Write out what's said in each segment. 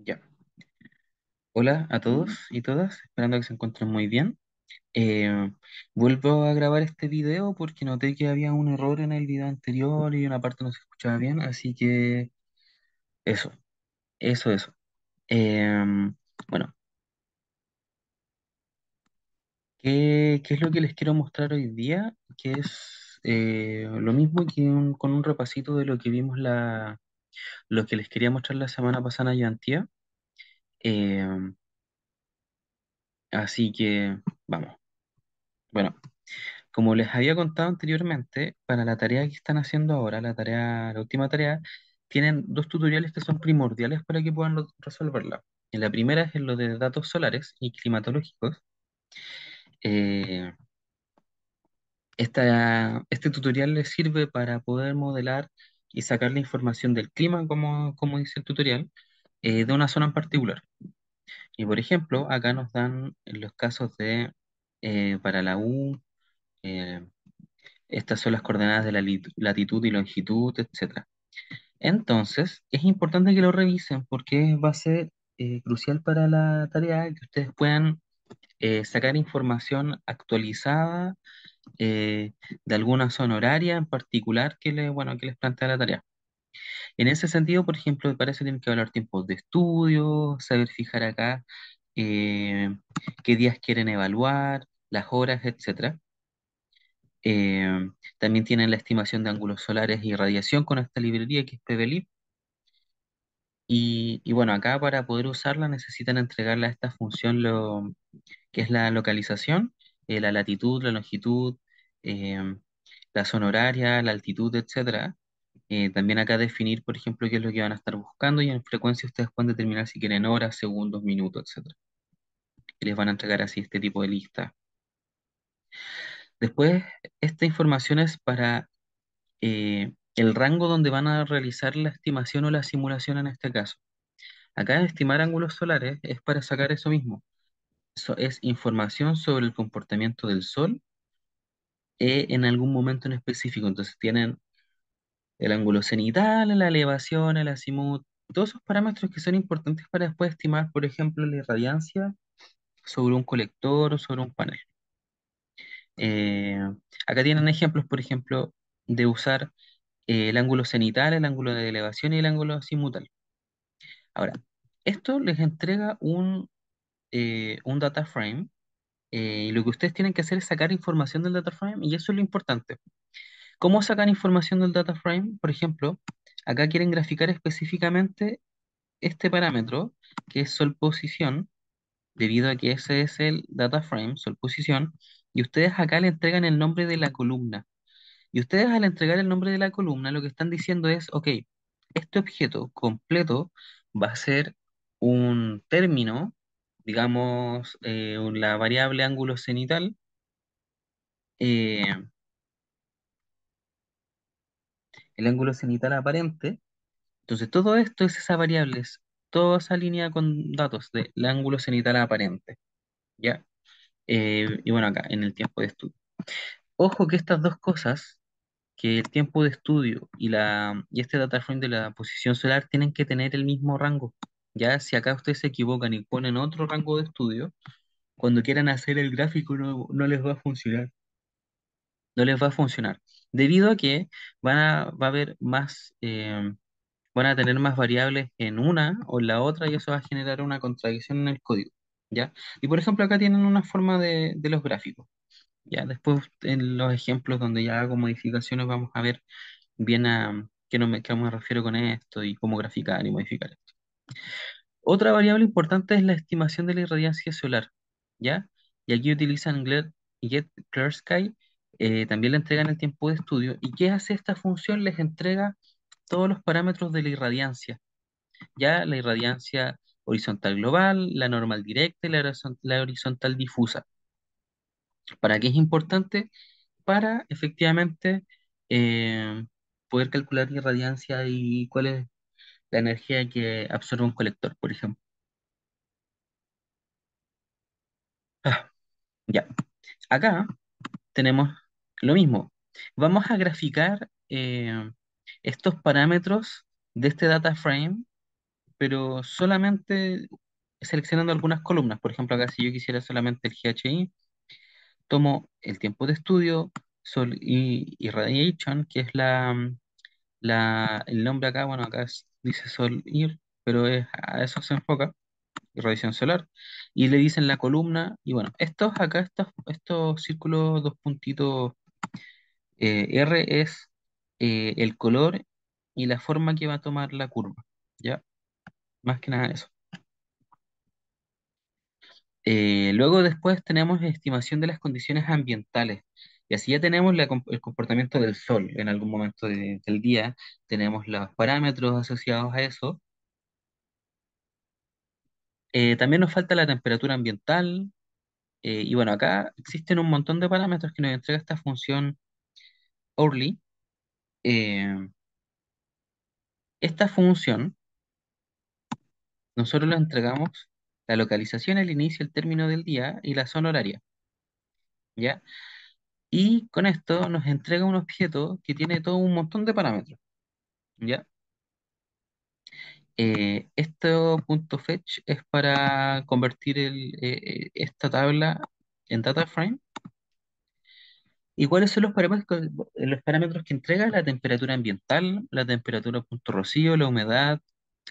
Ya. Hola a todos y todas, esperando que se encuentren muy bien. Eh, Vuelvo a grabar este video porque noté que había un error en el video anterior y una parte no se escuchaba bien, así que eso, eso. Bueno, ¿qué es lo que les quiero mostrar hoy día? Que es lo mismo que con un repasito de lo que vimos lo que les quería mostrar la semana pasada y antier. Em, Así que vamos. Bueno. Como les había contado anteriormente, para la tarea que están haciendo ahora, la última tarea, tienen dos tutoriales que son primordiales para que puedan resolverla. En la primera es en lo de datos solares y climatológicos. Eh, este tutorial les sirve para poder modelar y sacar la información del clima, como dice el tutorial, de una zona en particular. Y por ejemplo, acá nos dan los casos de, para la U, eh, estas son las coordenadas de la latitud y longitud, etcétera. Entonces, es importante que lo revisen porque va a ser crucial para la tarea que ustedes puedan sacar información actualizada eh, de alguna zona horaria en particular que les plantea la tarea. En ese sentido, por ejemplo, me parece que tienen que hablar tiempos de estudio, saber fijar acá eh, qué días quieren evaluar, las horas, etcétera. También tienen la estimación de ángulos solares y radiación con esta librería que es PBLIB. Y bueno, acá para poder usarla necesitan entregarle a esta función lo que es la localización, la latitud, la longitud, eh, la zona horaria, la altitud, etcétera. También acá definir, por ejemplo, qué es lo que van a estar buscando y en frecuencia ustedes pueden determinar si quieren horas, segundos, minutos, etcétera. Y les van a entregar así este tipo de lista. Después, esta información es para el rango donde van a realizar la estimación o la simulación en este caso. Acá estimar ángulos solares es para sacar eso mismo. Es información sobre el comportamiento del Sol en algún momento en específico. Entonces tienen el ángulo cenital, la elevación, el azimut, todos esos parámetros que son importantes para después estimar, por ejemplo, la irradiancia sobre un colector o sobre un panel. Eh, Acá tienen ejemplos, por ejemplo, de usar el ángulo cenital, el ángulo de elevación y el ángulo azimutal. Ahora, esto les entrega un data frame. Y lo que ustedes tienen que hacer es sacar información del data frame y eso es lo importante. ¿Cómo sacan información del data frame? Por ejemplo, acá quieren graficar específicamente este parámetro que es sol posición, debido a que ese es el data frame, sol posición, y ustedes acá le entregan el nombre de la columna. Y ustedes al entregar el nombre de la columna lo que están diciendo es, ok, este objeto completo va a ser un término, digamos, la variable ángulo cenital, eh, el ángulo cenital aparente. Entonces, todo esto es esa variable, es toda esa línea con datos del ángulo cenital aparente, ¿ya? Y bueno, acá, en el tiempo de estudio. Ojo que estas dos cosas, que el tiempo de estudio y este data frame de la posición solar, tienen que tener el mismo rango, ¿ya? Si acá ustedes se equivocan y ponen otro rango de estudio, cuando quieran hacer el gráfico no les va a funcionar. No les va a funcionar. Debido a que va a haber más, van a tener más variables en una o en la otra y eso va a generar una contradicción en el código, ¿ya? Y por ejemplo acá tienen una forma de los gráficos, ¿ya? Después en los ejemplos donde ya hago modificaciones vamos a ver bien a qué me refiero con esto y cómo graficar y modificar esto. Otra variable importante es la estimación de la irradiancia solar, ¿ya? Y aquí utilizan Get Clear Sky, también le entregan el tiempo de estudio. ¿Y qué hace esta función? Les entrega todos los parámetros de la irradiancia, ya la irradiancia horizontal global, la normal directa y la horizontal difusa. ¿Para qué es importante? Para efectivamente eh, poder calcular la irradiancia y cuál es la energía que absorbe un colector, por ejemplo. Ah, ya. Acá tenemos lo mismo. Vamos a graficar estos parámetros de este data frame pero solamente seleccionando algunas columnas. Por ejemplo, acá si yo quisiera solamente el GHI, tomo el tiempo de estudio, Sol y Irradiation, que es el nombre acá, bueno, acá dice Sol Ir, pero a eso se enfoca, irradiación solar, y le dicen la columna, y bueno, estos círculos, dos puntitos R es el color y la forma que va a tomar la curva, ¿ya? Más que nada eso. Luego después tenemos estimación de las condiciones ambientales. Y así ya tenemos el comportamiento del sol en algún momento del día. Tenemos los parámetros asociados a eso. También nos falta la temperatura ambiental. Y bueno, acá existen un montón de parámetros que nos entrega esta función Orly. Eh, esta función, nosotros le entregamos la localización, el inicio, el término del día y la zona horaria. ¿Ya? Y con esto nos entrega un objeto que tiene todo un montón de parámetros. ¿Ya? Esto punto fetch es para convertir esta tabla en data frame. ¿Y cuáles son los parámetros que entrega? La temperatura ambiental, la temperatura punto rocío, la humedad,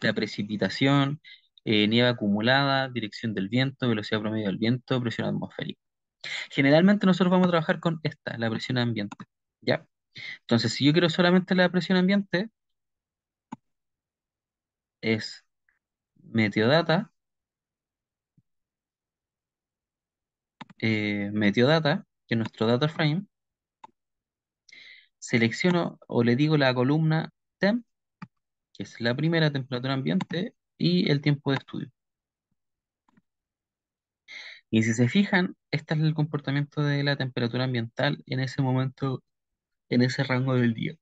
la precipitación, nieve acumulada, dirección del viento, velocidad promedio del viento, presión atmosférica. Generalmente nosotros vamos a trabajar con esta, la presión ambiente. ¿Ya? Entonces, si yo quiero solamente la presión ambiente, es Meteodata, Meteodata, que es nuestro data frame, selecciono o le digo la columna temp, que es la primera temperatura ambiente, y el tiempo de estudio. Y si se fijan, este es el comportamiento de la temperatura ambiental en ese momento, en ese rango del día.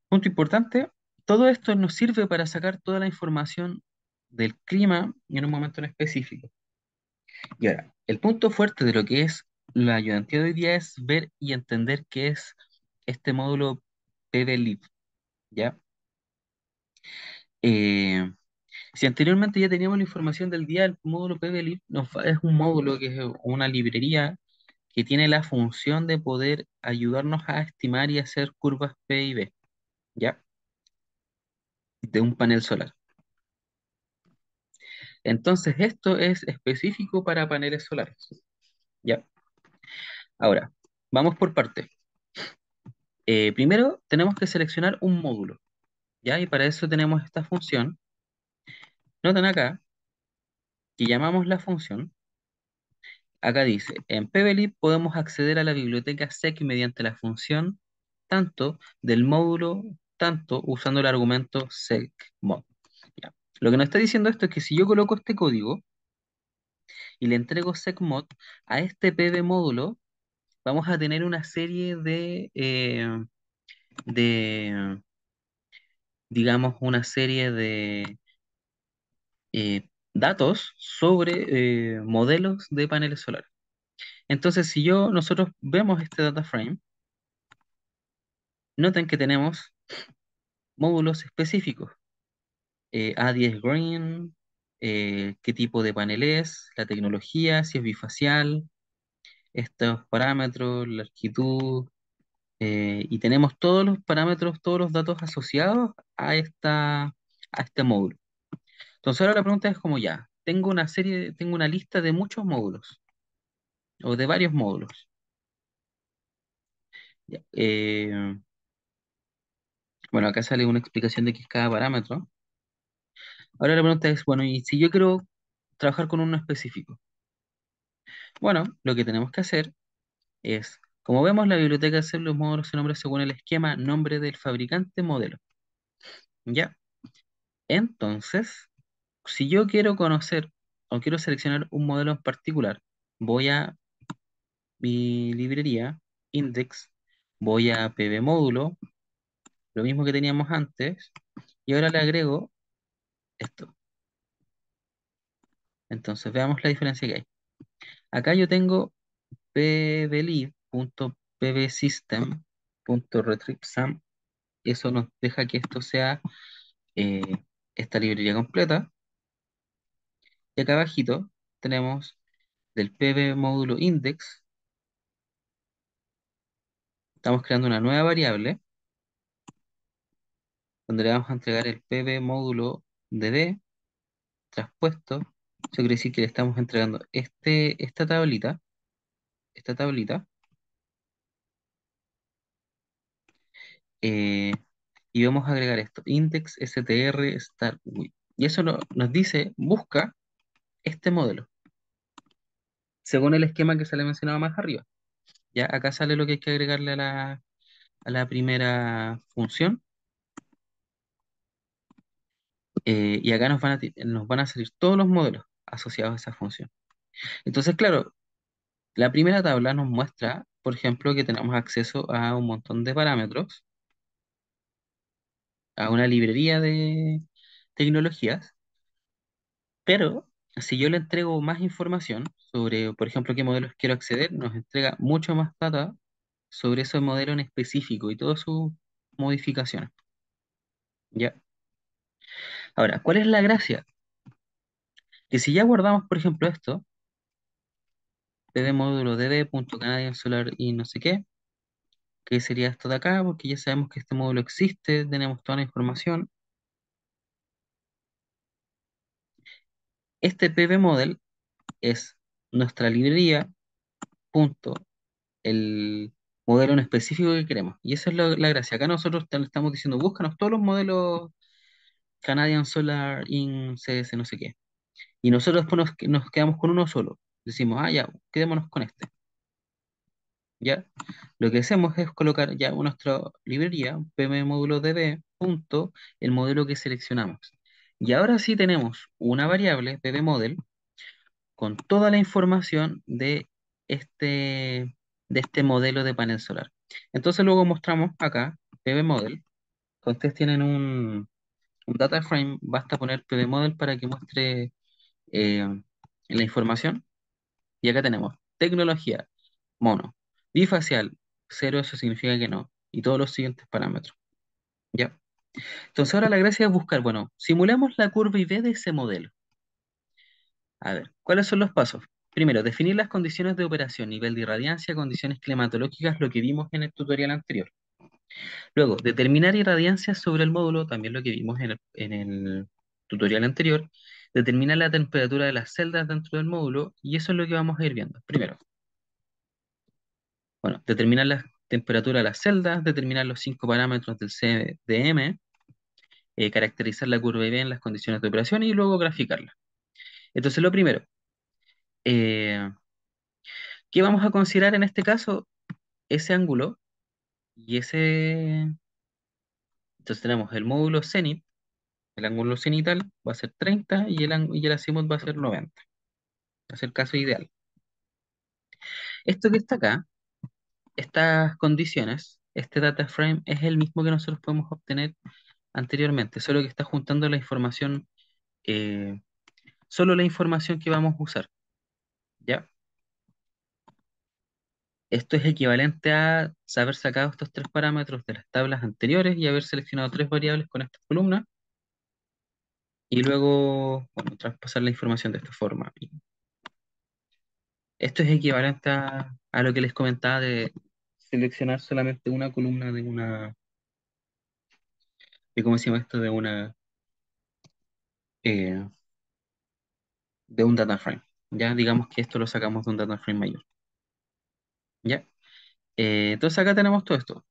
Punto importante, todo esto nos sirve para sacar toda la información del clima en un momento en específico. Y ahora, el punto fuerte de lo que es la ayudantía de hoy día es ver y entender qué es este módulo PBLib, ¿ya? Eh, si anteriormente ya teníamos la información del día, el módulo PBLib es un módulo que es una librería que tiene la función de poder ayudarnos a estimar y hacer curvas P y B, ¿ya? De un panel solar. Entonces, esto es específico para paneles solares, ¿ya? Ahora, vamos por partes. Primero, tenemos que seleccionar un módulo, ¿ya? Y para eso tenemos esta función. Noten acá que llamamos la función. Acá dice, en PBLib podemos acceder a la biblioteca sec mediante la función tanto del módulo, tanto usando el argumento secmod. Ya. Lo que nos está diciendo esto es que si yo coloco este código y le entrego secmod a este pb módulo, vamos a tener una serie de digamos, una serie de datos sobre modelos de paneles solares. Entonces, si nosotros vemos este data frame, noten que tenemos módulos específicos. A10 Green, qué tipo de panel es, la tecnología, si es bifacial, estos parámetros, la longitud, y tenemos todos los parámetros, todos los datos asociados a este módulo. Entonces ahora la pregunta es como ya, tengo una lista de muchos módulos, o de varios módulos. Ya, bueno, acá sale una explicación de qué es cada parámetro. Ahora la pregunta es, bueno, ¿y si yo quiero trabajar con uno específico? Bueno, lo que tenemos que hacer es, como vemos, la biblioteca de hacer los módulos se nombra según el esquema nombre del fabricante modelo. ¿Ya? Entonces, si yo quiero conocer o quiero seleccionar un modelo en particular, voy a mi librería, index, voy a pb módulo, lo mismo que teníamos antes, y ahora le agrego esto. Entonces, veamos la diferencia que hay. Acá yo tengo pblib.pbsystem.retrievesum Eso nos deja que esto sea eh, esta librería completa. Y acá abajito tenemos del pb módulo index, estamos creando una nueva variable donde le vamos a entregar el pb módulo db traspuesto. Eso quiere decir que le estamos entregando esta tablita, eh, y vamos a agregar esto, index str start with. Y eso nos dice, busca este modelo, según el esquema que se le mencionaba más arriba. Ya acá sale lo que hay que agregarle a la primera función, y acá nos van a salir todos los modelos asociados a esa función. Entonces, claro, la primera tabla nos muestra, por ejemplo, que tenemos acceso a un montón de parámetros, a una librería de tecnologías, pero si yo le entrego más información sobre, por ejemplo, qué modelos quiero acceder, nos entrega mucho más data sobre ese modelo en específico y todas sus modificaciones. ¿Ya? Ahora, ¿cuál es la gracia? Que si ya guardamos, por ejemplo, esto, pd módulo db.canadian solar y no sé qué, que sería esto de acá, porque ya sabemos que este módulo existe, tenemos toda la información. Este pb model es nuestra librería, punto, el modelo en específico que queremos. Y esa es la gracia. Acá nosotros le estamos diciendo, búscanos todos los modelos Canadian Solar, IN, CS, no sé qué. Y nosotros después nos quedamos con uno solo. Decimos, ah, ya, quedémonos con este. ¿Ya? Lo que hacemos es colocar ya en nuestra librería, pm módulo db, punto, el modelo que seleccionamos. Y ahora sí tenemos una variable, pbmodel, con toda la información de este modelo de panel solar. Entonces luego mostramos acá, pbmodel, cuando ustedes tienen un data frame, basta poner pbmodel para que muestre la información. Y acá tenemos tecnología, mono, bifacial, cero, eso significa que no, y todos los siguientes parámetros. ¿Ya? Entonces ahora la gracia es buscar, bueno, simulemos la curva IV de ese modelo. A ver, ¿cuáles son los pasos? Primero, definir las condiciones de operación, nivel de irradiancia, condiciones climatológicas, lo que vimos en el tutorial anterior. Luego, determinar irradiancia sobre el módulo, también lo que vimos en el tutorial anterior. Determinar la temperatura de las celdas dentro del módulo, y eso es lo que vamos a ir viendo. Primero, bueno, determinar la temperatura de las celdas, determinar los 5 parámetros del CDM, caracterizar la curva IV en las condiciones de operación y luego graficarla. Entonces, lo primero, eh, ¿qué vamos a considerar en este caso? Ese ángulo y ese... Entonces tenemos el módulo cenit, el ángulo cenital va a ser 30 y el azimut va a ser 90. Va a ser el caso ideal. Esto que está acá, estas condiciones, este data frame es el mismo que nosotros podemos obtener anteriormente, solo que está juntando la información, eh, solo la información que vamos a usar, ¿ya? Esto es equivalente a haber sacado estos 3 parámetros de las tablas anteriores y haber seleccionado 3 variables con estas columnas y luego, bueno, traspasar la información de esta forma. Y esto es equivalente a lo que les comentaba de seleccionar solamente una columna ¿cómo se llama esto? Eh, de un data frame. Ya digamos que esto lo sacamos de un data frame mayor. ¿Ya? Entonces acá tenemos todo esto.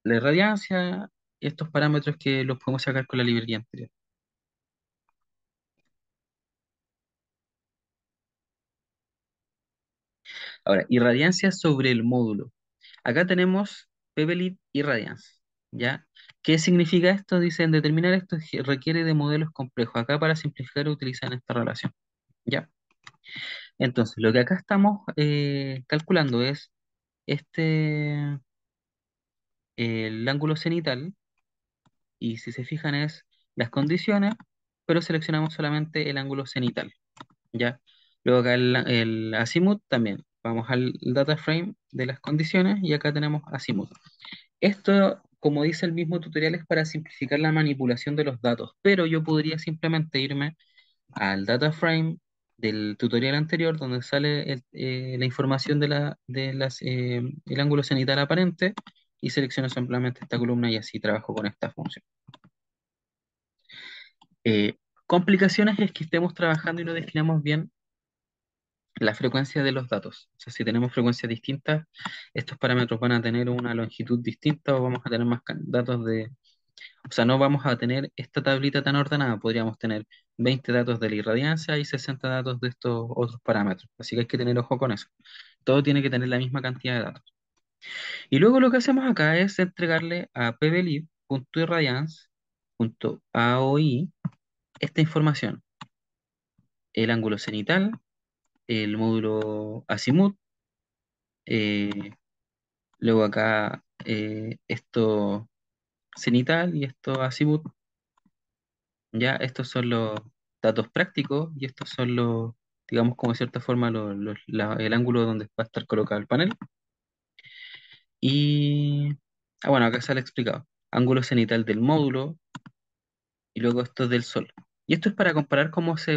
La irradiancia, estos parámetros que los podemos sacar con la librería anterior. Ahora, irradiancia sobre el módulo. Acá tenemos Pebble irradiance, ¿ya? ¿Qué significa esto? Dicen, determinar esto requiere de modelos complejos. Acá para simplificar utilizan esta relación, ¿ya? Entonces, lo que acá estamos calculando es este, el ángulo cenital, y si se fijan es las condiciones, pero seleccionamos solamente el ángulo cenital, ¿ya? Luego acá el azimut también. Vamos al data frame de las condiciones y acá tenemos azimut. Esto como dice el mismo tutorial, es para simplificar la manipulación de los datos, pero yo podría simplemente irme al data frame del tutorial anterior, donde sale la información el ángulo cenital aparente, y selecciono simplemente esta columna y así trabajo con esta función. Eh, Complicaciones es que estemos trabajando y no definamos bien la frecuencia de los datos. O sea, si tenemos frecuencias distintas, estos parámetros van a tener una longitud distinta o vamos a tener más datos de... O sea, no vamos a tener esta tablita tan ordenada. Podríamos tener 20 datos de la irradiancia y 60 datos de estos otros parámetros. Así que hay que tener ojo con eso. Todo tiene que tener la misma cantidad de datos. Y luego lo que hacemos acá es entregarle a pblib.irradiance.aoi esta información. El ángulo cenital, el módulo azimut, eh, luego acá esto cenital y esto azimut. Ya estos son los datos prácticos y estos son los, digamos, como de cierta forma, el ángulo donde va a estar colocado el panel. Y, bueno, acá sale explicado. Ángulo cenital del módulo y luego esto del sol. Y esto es para comparar cómo está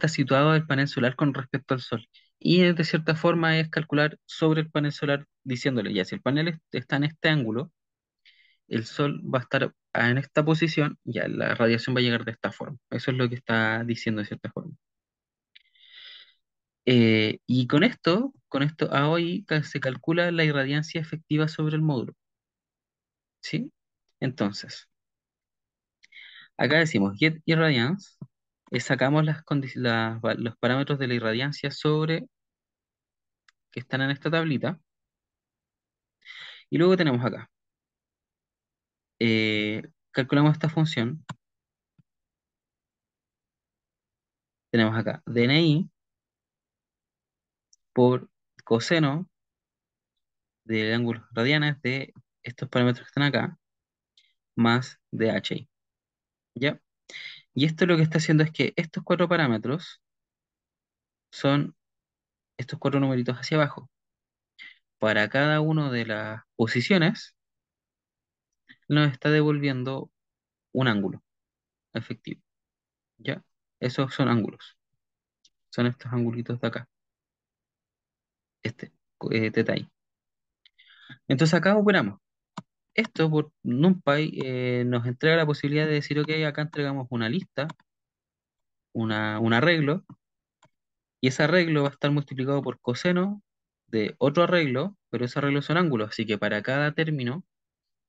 situado el panel solar con respecto al sol. Y de cierta forma es calcular sobre el panel solar diciéndole, ya, si el panel está en este ángulo, el sol va a estar en esta posición, ya la radiación va a llegar de esta forma. Eso es lo que está diciendo de cierta forma. Y con esto a hoy se calcula la irradiancia efectiva sobre el módulo, ¿sí? Entonces, acá decimos get irradiance, sacamos los parámetros de la irradiancia sobre que están en esta tablita, y luego tenemos acá, calculamos esta función, tenemos acá DNI por coseno de ángulos radianes de estos parámetros que están acá, más DHI, ¿ya? Y esto lo que está haciendo es que estos cuatro parámetros son estos cuatro numeritos hacia abajo. Para cada una de las posiciones nos está devolviendo un ángulo efectivo, ¿ya? Esos son ángulos, son estos angulitos de acá, este, teta i. Entonces acá operamos. Esto por NumPy nos entrega la posibilidad de decir, ok, acá entregamos una lista, un arreglo, y ese arreglo va a estar multiplicado por coseno de otro arreglo, pero ese arreglo son ángulos, así que para cada término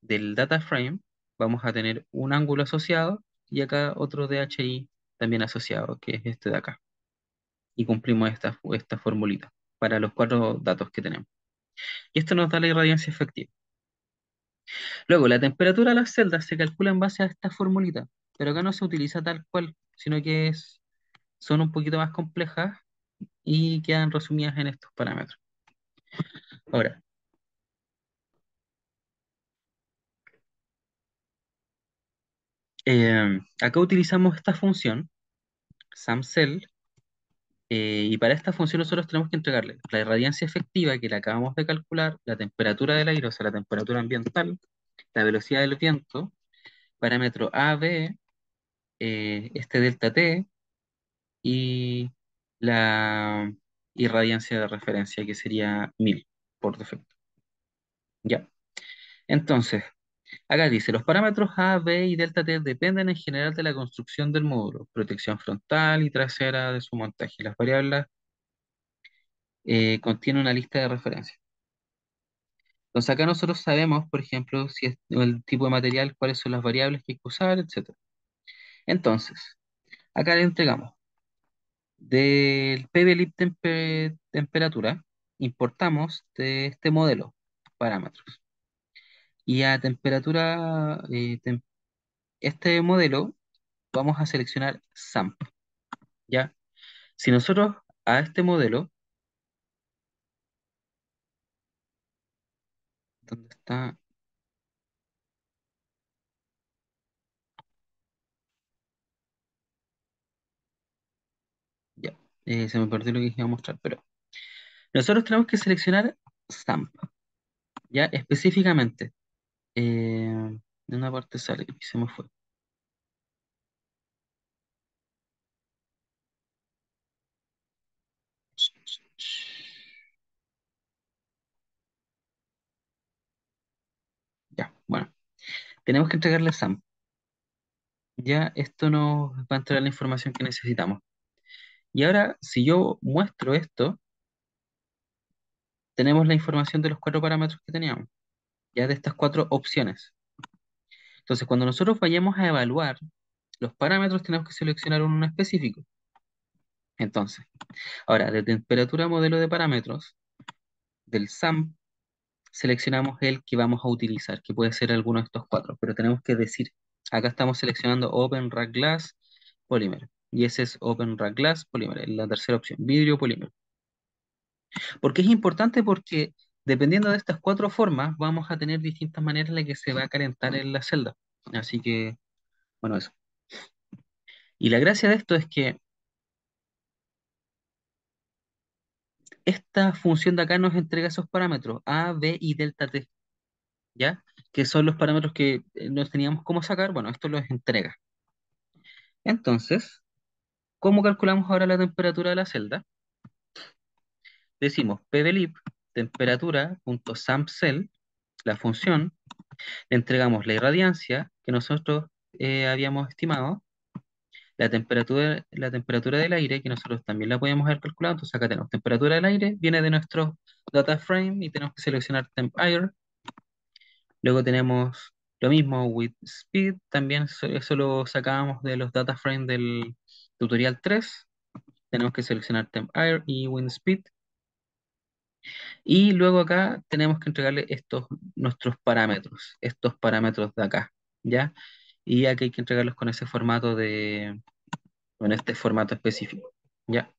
del data frame vamos a tener un ángulo asociado y acá otro DHI también asociado, que es este de acá. Y cumplimos esta formulita para los cuatro datos que tenemos. Y esto nos da la irradiancia efectiva. Luego, la temperatura de las celdas se calcula en base a esta formulita, pero acá no se utiliza tal cual, sino que son un poquito más complejas y quedan resumidas en estos parámetros. Ahora, acá utilizamos esta función, SAMCell, y para esta función nosotros tenemos que entregarle la irradiancia efectiva que le acabamos de calcular, la temperatura del aire, o sea, la temperatura ambiental, la velocidad del viento, parámetro A, B, este delta T y la irradiancia de referencia que sería 1000 por defecto. Ya. Entonces, acá dice, los parámetros A, B y delta T dependen en general de la construcción del módulo, protección frontal y trasera de su montaje. Las variables contienen una lista de referencia. Entonces acá nosotros sabemos, por ejemplo, si es el tipo de material, cuáles son las variables que hay que usar, etcétera. Entonces, acá le entregamos del PBLIB temperatura, importamos de este modelo parámetros. Y a temperatura, este modelo, vamos a seleccionar SAMP, ¿ya? Si nosotros a este modelo, ¿dónde está? Ya, se me perdió lo que iba a mostrar, pero nosotros tenemos que seleccionar SAMP, Ya específicamente, de una parte sale y se me fue. Ya, bueno, tenemos que entregarle a Sam. Ya esto nos va a entregar la información que necesitamos. Y ahora, si yo muestro esto, tenemos la información de los cuatro parámetros que teníamos, ya de estas cuatro opciones. Entonces, cuando nosotros vayamos a evaluar los parámetros, tenemos que seleccionar uno en específico. Entonces, ahora, de temperatura modelo de parámetros, del SAM, seleccionamos el que vamos a utilizar, que puede ser alguno de estos cuatro, pero tenemos que decir, acá estamos seleccionando Open Rack Glass Polymer, y ese es Open Rack Glass Polymer, la tercera opción, vidrio polímero. ¿Por qué es importante? Porque dependiendo de estas cuatro formas, vamos a tener distintas maneras en las que se va a calentar en la celda. Así que, bueno, eso. Y la gracia de esto es que esta función de acá nos entrega esos parámetros A, B y delta T, ¿ya? Que son los parámetros que no teníamos cómo sacar. Bueno, esto los entrega. Entonces, ¿cómo calculamos ahora la temperatura de la celda? Decimos pdlib temperatura.sampcell, la función, le entregamos la irradiancia que nosotros habíamos estimado, la temperatura del aire, que nosotros también la podemos haber calculado. Entonces acá tenemos temperatura del aire, viene de nuestro data frame y tenemos que seleccionar temp air. Luego tenemos lo mismo with speed, también eso lo sacábamos de los data frame del tutorial 3. Tenemos que seleccionar temp air y wind speed. Y luego acá tenemos que entregarle nuestros parámetros, estos parámetros de acá, ¿ya? Y aquí hay que entregarlos con este formato específico, ¿ya?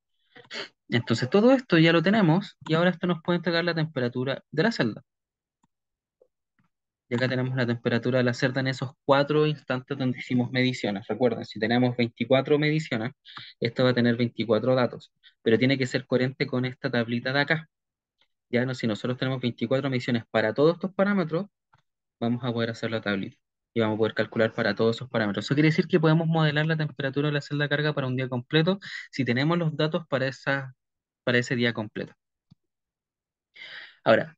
Entonces todo esto ya lo tenemos y ahora esto nos puede entregar la temperatura de la celda. Y acá tenemos la temperatura de la celda en esos cuatro instantes donde hicimos mediciones. Recuerden, si tenemos 24 mediciones, esto va a tener 24 datos, pero tiene que ser coherente con esta tablita de acá. Ya no, si nosotros tenemos 24 mediciones para todos estos parámetros, vamos a poder hacer la tablita y vamos a poder calcular para todos esos parámetros. Eso quiere decir que podemos modelar la temperatura de la celda de carga para un día completo si tenemos los datos para ese día completo. Ahora,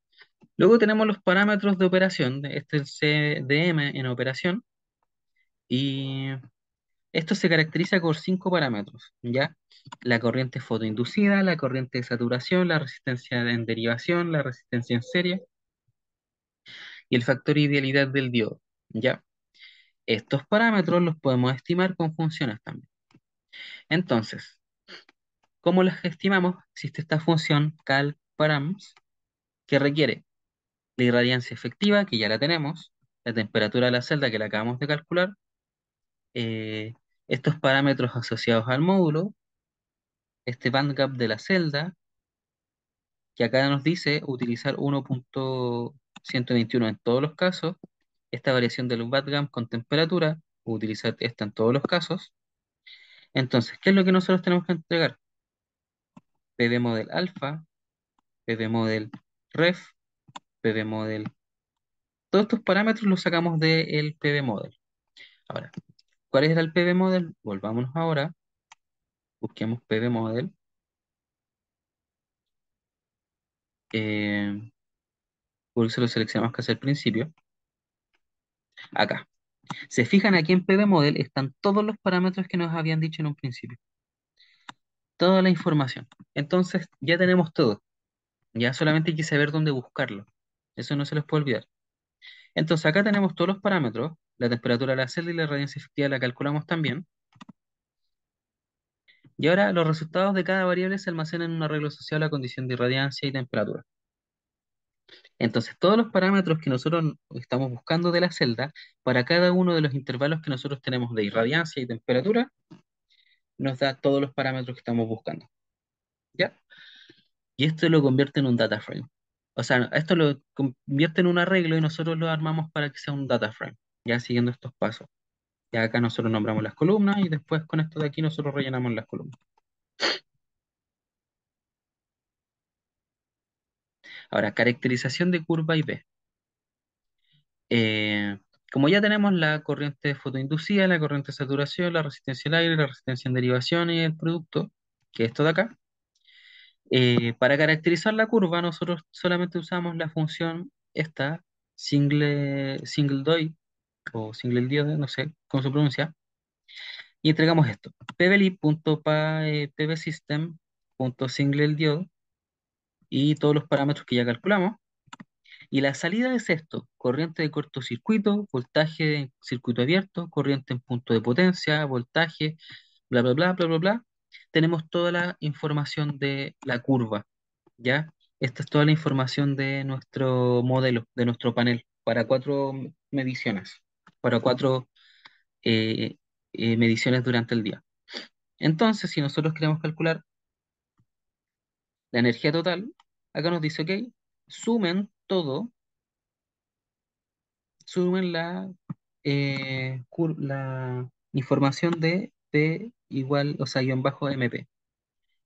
luego tenemos los parámetros de operación, este es el CDM en operación, y esto se caracteriza por cinco parámetros, ¿ya? La corriente fotoinducida, la corriente de saturación, la resistencia en derivación, la resistencia en serie y el factor idealidad del diodo, ¿ya? Estos parámetros los podemos estimar con funciones también. Entonces, ¿cómo las estimamos? Existe esta función calparams que requiere la irradiancia efectiva, que ya la tenemos, la temperatura de la celda, que la acabamos de calcular, eh, estos parámetros asociados al módulo, este bandgap de la celda, que acá nos dice utilizar 1.121 en todos los casos, esta variación del bandgap con temperatura, utilizar esta en todos los casos. Entonces, ¿qué es lo que nosotros tenemos que entregar? PV model alfa, PV model ref, PV model. Todos estos parámetros los sacamos del PV model. Ahora, ¿cuál era el PV model? Volvámonos ahora, busquemos PV model. Eh, por eso lo seleccionamos casi al principio. Acá. Se fijan aquí en PV model están todos los parámetros que nos habían dicho en un principio. Toda la información. Entonces, ya tenemos todo. Ya solamente hay que saber dónde buscarlo. Eso no se les puede olvidar. Entonces, acá tenemos todos los parámetros. La temperatura de la celda y la radiancia efectiva la calculamos también. Y ahora los resultados de cada variable se almacenan en un arreglo asociado a la condición de irradiancia y temperatura. Entonces, todos los parámetros que nosotros estamos buscando de la celda, para cada uno de los intervalos que nosotros tenemos de irradiancia y temperatura, nos da todos los parámetros que estamos buscando. ¿Ya? Y esto lo convierte en un data frame. O sea, esto lo convierte en un arreglo y nosotros lo armamos para que sea un data frame, ya siguiendo estos pasos. Ya acá nosotros nombramos las columnas y después con esto de aquí nosotros rellenamos las columnas. Ahora, caracterización de curva y B. como ya tenemos la corriente fotoinducida, la corriente de saturación, la resistencia al aire, la resistencia en derivación y el producto, que es esto de acá, para caracterizar la curva, nosotros solamente usamos la función esta, single doi, o single diode, no sé cómo se pronuncia, y entregamos esto, pvlib.pvsystem.singleDiode, y todos los parámetros que ya calculamos. Y la salida es esto: corriente de cortocircuito, voltaje en circuito abierto, corriente en punto de potencia, voltaje, bla, bla, bla, bla, bla, bla. Tenemos toda la información de la curva, ¿ya? Esta es toda la información de nuestro modelo, de nuestro panel, para cuatro mediciones, para cuatro eh, mediciones durante el día. Entonces, si nosotros queremos calcular la energía total, acá nos dice, ok, sumen todo, sumen la información de P igual, o sea, guión bajo MP,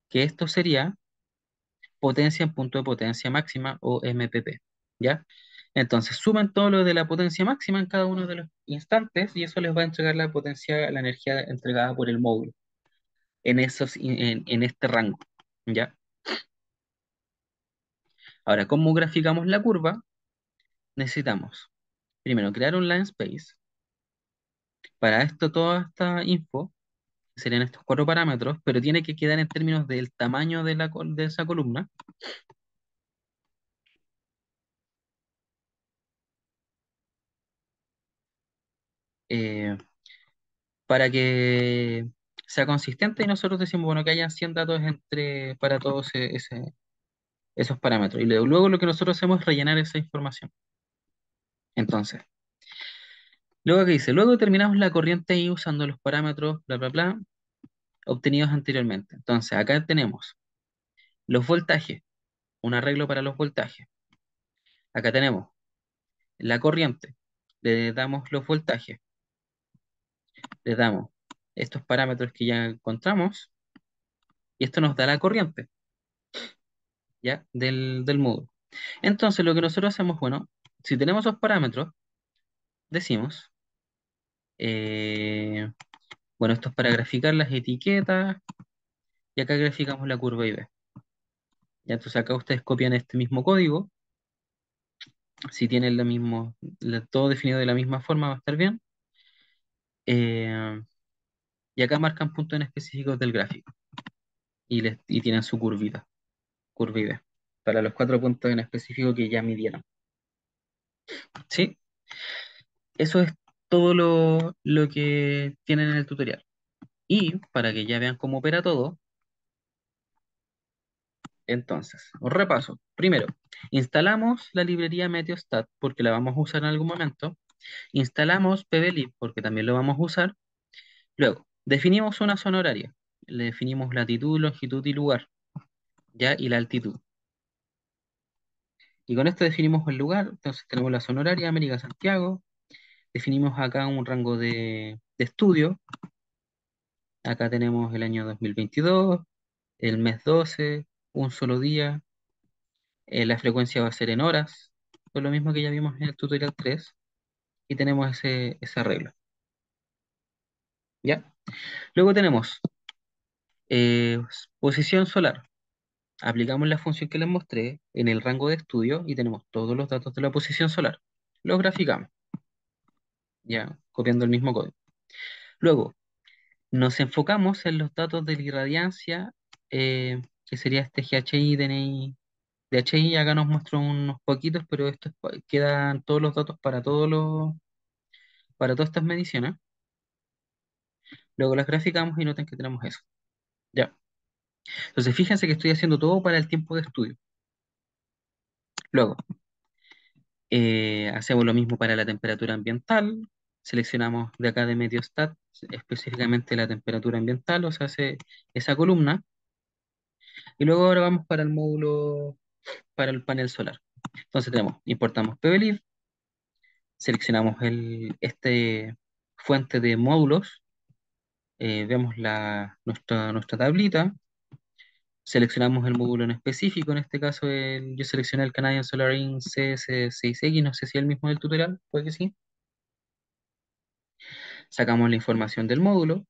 que esto sería potencia en punto de potencia máxima o MPP, ¿ya? Entonces, suman todo lo de la potencia máxima en cada uno de los instantes y eso les va a entregar la potencia, la energía entregada por el módulo en este rango, ¿ya? Ahora, ¿cómo graficamos la curva? Necesitamos, primero, crear un line space. Para esto, toda esta info serían estos cuatro parámetros, pero tiene que quedar en términos del tamaño de esa columna, eh, para que sea consistente y nosotros decimos, bueno, que hayan 100 datos para todos esos parámetros. Y luego lo que nosotros hacemos es rellenar esa información. Entonces, luego que dice, luego determinamos la corriente I usando los parámetros, bla, bla, bla, obtenidos anteriormente. Entonces, acá tenemos los voltajes, un arreglo para los voltajes. Acá tenemos la corriente, le damos los voltajes, le damos estos parámetros que ya encontramos y esto nos da la corriente, ¿ya? Del módulo. Entonces, lo que nosotros hacemos, bueno, si tenemos esos parámetros, decimos, eh, bueno, esto es para graficar las etiquetas y acá graficamos la curva I B. Ya, entonces acá ustedes copian este mismo código, si tienen todo definido de la misma forma va a estar bien. Eh, y acá marcan puntos en específicos del gráfico y tienen su curva I B, para los cuatro puntos en específico que ya midieron. ¿Sí? Eso es todo lo que tienen en el tutorial. Y para que ya vean cómo opera todo, entonces, os repaso. Primero, instalamos la librería Meteostat porque la vamos a usar en algún momento. Instalamos PBLib porque también lo vamos a usar. Luego, definimos una zona horaria. Le definimos latitud, longitud y lugar, ¿ya? Y la altitud. Y con esto definimos el lugar. Entonces tenemos la zona horaria, América Santiago. Definimos acá un rango de estudio. Acá tenemos el año 2022, el mes 12, un solo día. La frecuencia va a ser en horas, por lo mismo que ya vimos en el tutorial 3. Y tenemos ese arreglo, ¿ya? Luego tenemos eh, posición solar. Aplicamos la función que les mostré en el rango de estudio y tenemos todos los datos de la posición solar. Los graficamos, ya copiando el mismo código. Luego, nos enfocamos en los datos de la irradiancia, que sería este GHI, DNI, DHI. Acá nos muestro unos poquitos, pero quedan todos los datos para todas estas mediciones. Luego las graficamos y noten que tenemos eso. Ya. Entonces, fíjense que estoy haciendo todo para el tiempo de estudio. Luego, hacemos lo mismo para la temperatura ambiental. Seleccionamos de acá de Meteostat específicamente la temperatura ambiental, o sea, hace esa columna. Y luego ahora vamos para el módulo, para el panel solar. Entonces importamos PBLIV, seleccionamos este fuente de módulos, vemos nuestra tablita, seleccionamos el módulo en específico. En este caso yo seleccioné el Canadian Solar Inc. CS6X, no sé si es el mismo del tutorial, puede que sí. Sacamos la información del módulo,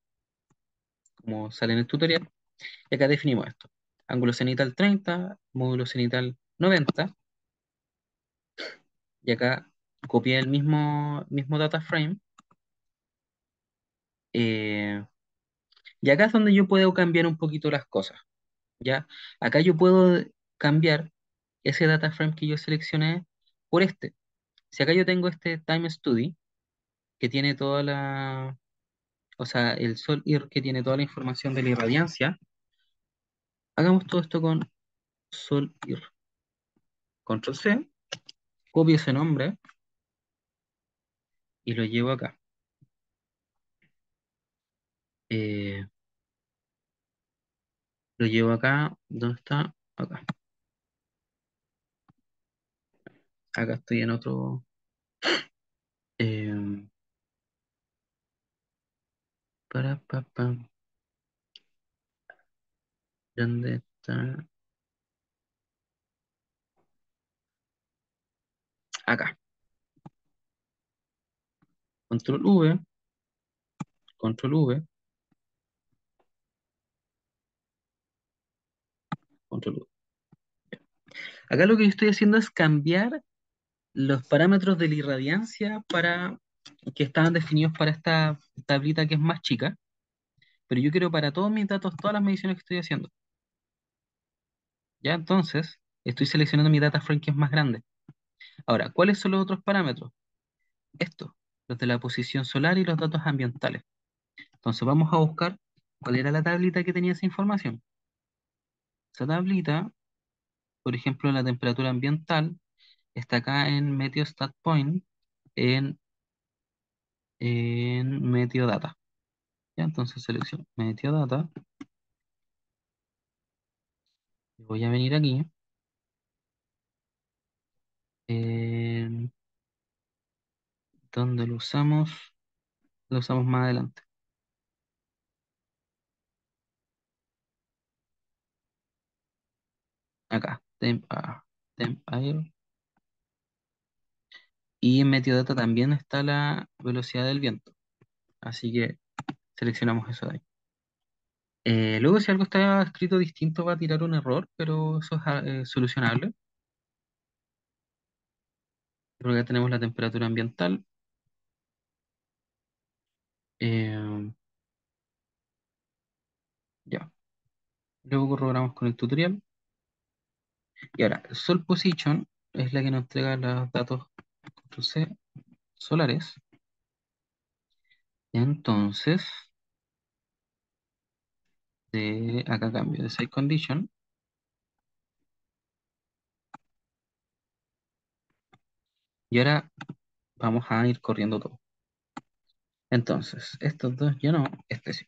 como sale en el tutorial, y acá definimos esto. Ángulo cenital 30, módulo cenital 90, y acá copié el mismo data frame. eh, y acá es donde yo puedo cambiar un poquito las cosas, ¿ya? Acá yo puedo cambiar ese data frame que yo seleccioné por este. Si acá yo tengo este Time Study, que tiene toda la, o sea, el Sol IR que tiene toda la información de la irradiancia, hagamos todo esto con Sol IR. Control C, copio ese nombre y lo llevo acá. Eh, lo llevo acá, ¿dónde está? Acá. Acá estoy en otro. eh, pa. ¿Dónde está? Acá. Control V, Control V, Control V. Acá lo que yo estoy haciendo es cambiar los parámetros de la irradiancia para que estaban definidos para esta tablita que es más chica, pero yo quiero para todos mis datos, todas las mediciones que estoy haciendo. Ya entonces, estoy seleccionando mi data frame que es más grande. Ahora, ¿cuáles son los otros parámetros? Estos, los de la posición solar y los datos ambientales. Entonces vamos a buscar cuál era la tablita que tenía esa información. Esa tablita, por ejemplo, la temperatura ambiental, está acá en Meteostat Point, en, en Meteodata. Ya, entonces selecciono Meteodata. Voy a venir aquí. en donde lo usamos más adelante. Acá, Temp Air. Y en Meteodata también está la velocidad del viento. Así que seleccionamos eso de ahí. Luego, si algo está escrito distinto, va a tirar un error, pero eso es solucionable. Luego ya tenemos la temperatura ambiental. eh, ya. Luego corroboramos con el tutorial. Y ahora, Sol Position es la que nos entrega los datos control C, solares. Entonces, acá cambio de Site Condition. Y ahora vamos a ir corriendo todo. Entonces, estos dos ya no, este sí.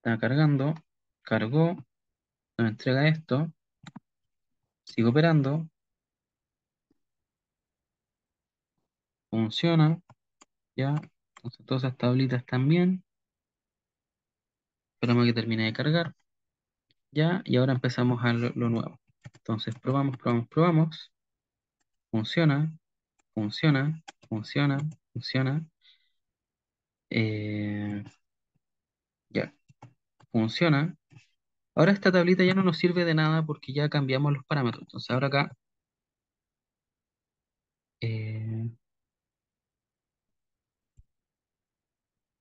Está cargando, cargó, nos entrega esto, sigo operando, funciona, ya. Entonces, todas esas tablitas también. Esperamos a que termine de cargar, ya. Y ahora empezamos a lo nuevo. Entonces, probamos. Funciona, funciona, funciona. eh, ya, funciona. Ahora esta tablita ya no nos sirve de nada porque ya cambiamos los parámetros. Entonces, ahora acá eh,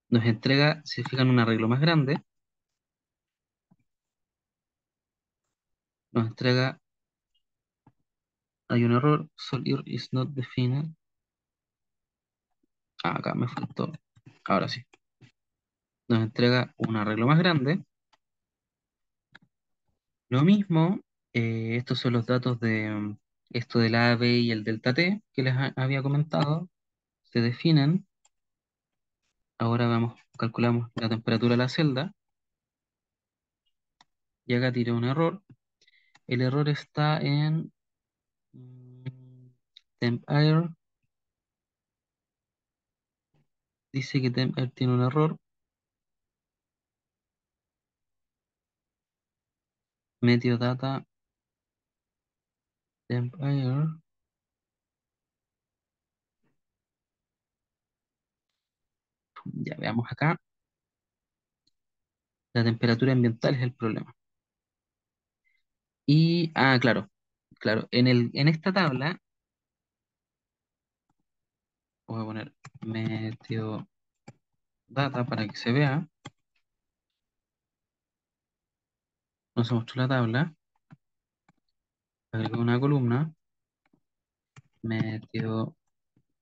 nos entrega, si se fijan, un arreglo más grande. Nos entrega, hay un error, Solid is not defined. Ah, acá me faltó. Ahora sí. Nos entrega un arreglo más grande. Lo mismo, estos son los datos de esto del A, B y el delta T que les había comentado. Se definen. Ahora vamos, calculamos la temperatura de la celda. Y acá tiré un error. El error está en mm, temp air. Dice que temp air tiene un error. Meteodata Temperature. Ya veamos acá. La temperatura ambiental es el problema. Y, claro, claro. En esta tabla, voy a poner meteo data para que se vea. No se mostró la tabla. Agrego una columna. Meteo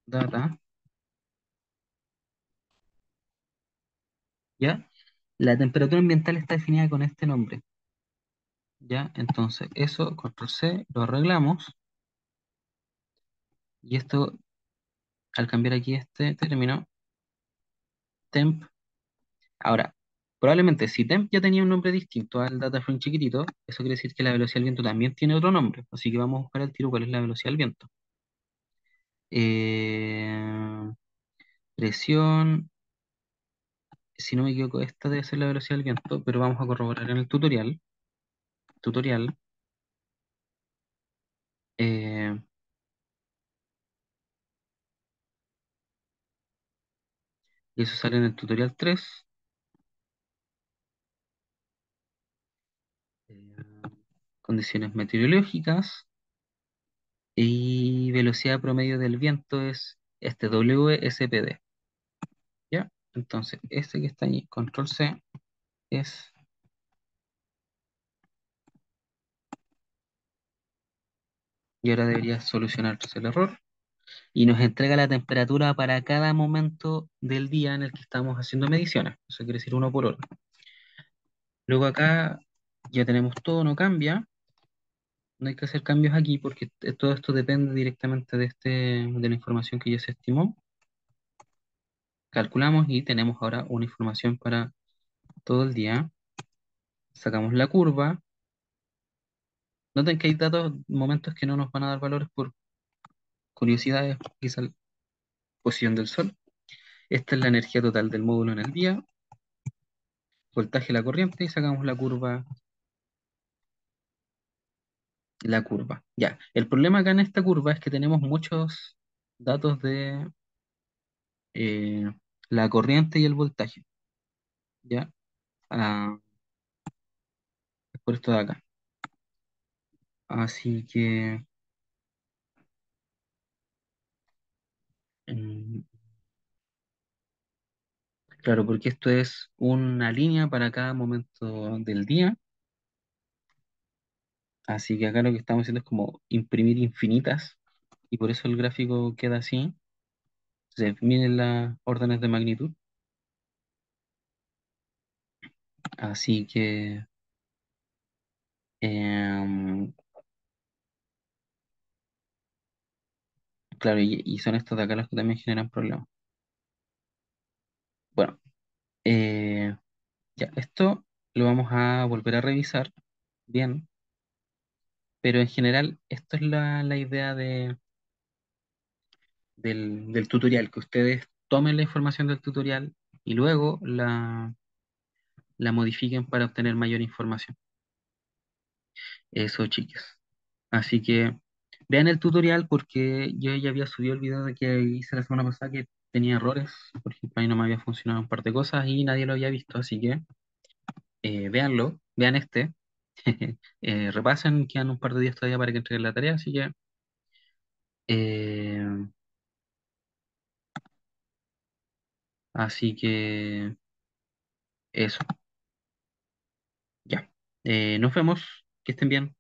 data. ¿Ya? La temperatura ambiental está definida con este nombre. ¿Ya? Entonces, eso, control C, lo arreglamos. Y esto, al cambiar aquí este término, temp. Ahora, probablemente si temp ya tenía un nombre distinto al data frame chiquitito, eso quiere decir que la velocidad del viento también tiene otro nombre. Así que vamos a buscar al tiro cuál es la velocidad del viento. Eh, presión, si no me equivoco, esta debe ser la velocidad del viento, pero vamos a corroborar en el tutorial. Tutorial. eh, y eso sale en el tutorial 3. eh, condiciones meteorológicas y velocidad promedio del viento es este WSPD. ¿Ya? Entonces, este que está ahí, control C, es, y ahora debería solucionarse el error, y nos entrega la temperatura para cada momento del día en el que estamos haciendo mediciones. Eso quiere decir uno por hora. Luego acá ya tenemos todo, no cambia. No hay que hacer cambios aquí porque todo esto depende directamente de la información que ya se estimó. Calculamos y tenemos ahora una información para todo el día. Sacamos la curva. Noten que hay datos, momentos que no nos van a dar valores por curiosidades, quizá la posición del sol. Esta es la energía total del módulo en el día, voltaje de la corriente y sacamos la curva. Ya, el problema acá en esta curva es que tenemos muchos datos de eh, la corriente y el voltaje. ¿Ya? Ah, es por esto de acá. Así que, mm, claro, porque esto es una línea para cada momento del día. Así que acá lo que estamos haciendo es como imprimir infinitas y por eso el gráfico queda así. Se miden las órdenes de magnitud. Así que, em, claro, y son estos de acá los que también generan problemas. Bueno, eh, ya, esto lo vamos a volver a revisar bien, pero en general esto es la idea del tutorial, que ustedes tomen la información del tutorial y luego la modifiquen para obtener mayor información. Eso, chicos. Así que vean el tutorial porque yo ya había subido el video de que hice la semana pasada que tenía errores. Por ejemplo, ahí no me había funcionado un par de cosas y nadie lo había visto. Así que véanlo, vean este. Repasen, quedan un par de días todavía para que entreguen la tarea. Eh, así que eso, ya. Nos vemos, que estén bien.